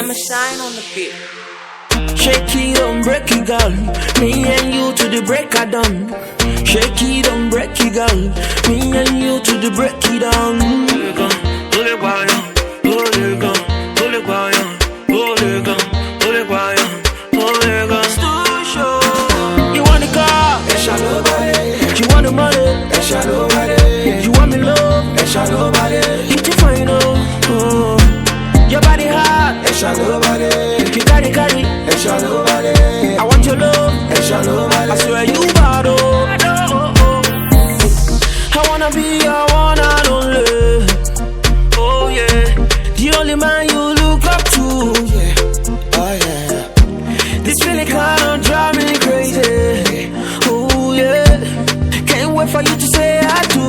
Emma Shine on the beat. Shake it, don't break it, girl. Me and you to the break of dawn. Shake it, don't break it, girl. Me and you to the break it down. You want the car? You want the money? You want me love? Hit your final. Your body hot. You carry. I want your love. I swear you bad. I wanna be your one and only. Oh yeah, the only man you look up to. Oh yeah. This feeling kinda drive me crazy. Oh yeah, can't wait for you to say I do.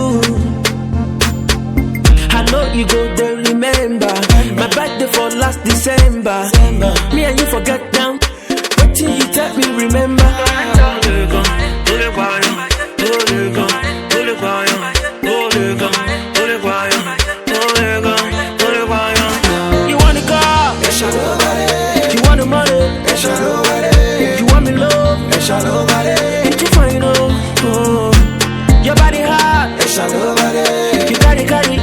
I know you go there, remember my birthday for last December. Me and you forget down. Wait till you tell me remember. You want the car? You want the money? You want me love? Hit your final. Your body hot. You carry.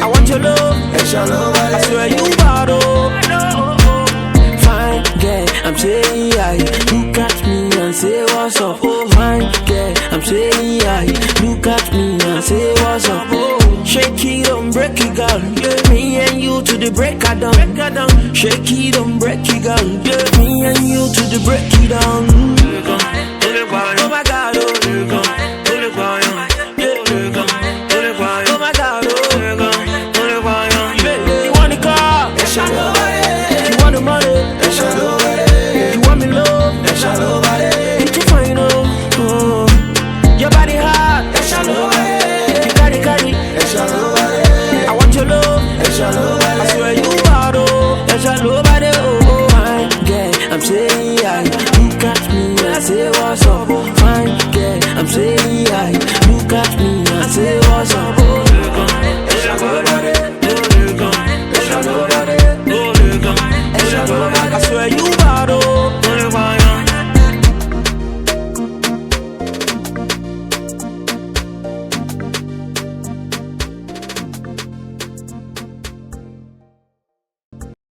I want your love. I swear you bad. Fine girl, I'm saying hi. Look at me and say what's up. Oh, fine girl, I'm saying hi. Look at me and say what's up. Oh, shake it, don't break it, girl. Me and you to the break of dawn. Shake it, don't break it, girl. Me and you to the break it down. Oh my God, oh. Oh my God, oh. You want the car? You want the money? You want me love? Hit your final. Your body hot. You carry. I want your love. I swear you bad. Oh, fine girl, I'm saying hi. Look at me and say what's up. Fine girl, I'm saying hi. Look at me and say what's up. I swear you bad.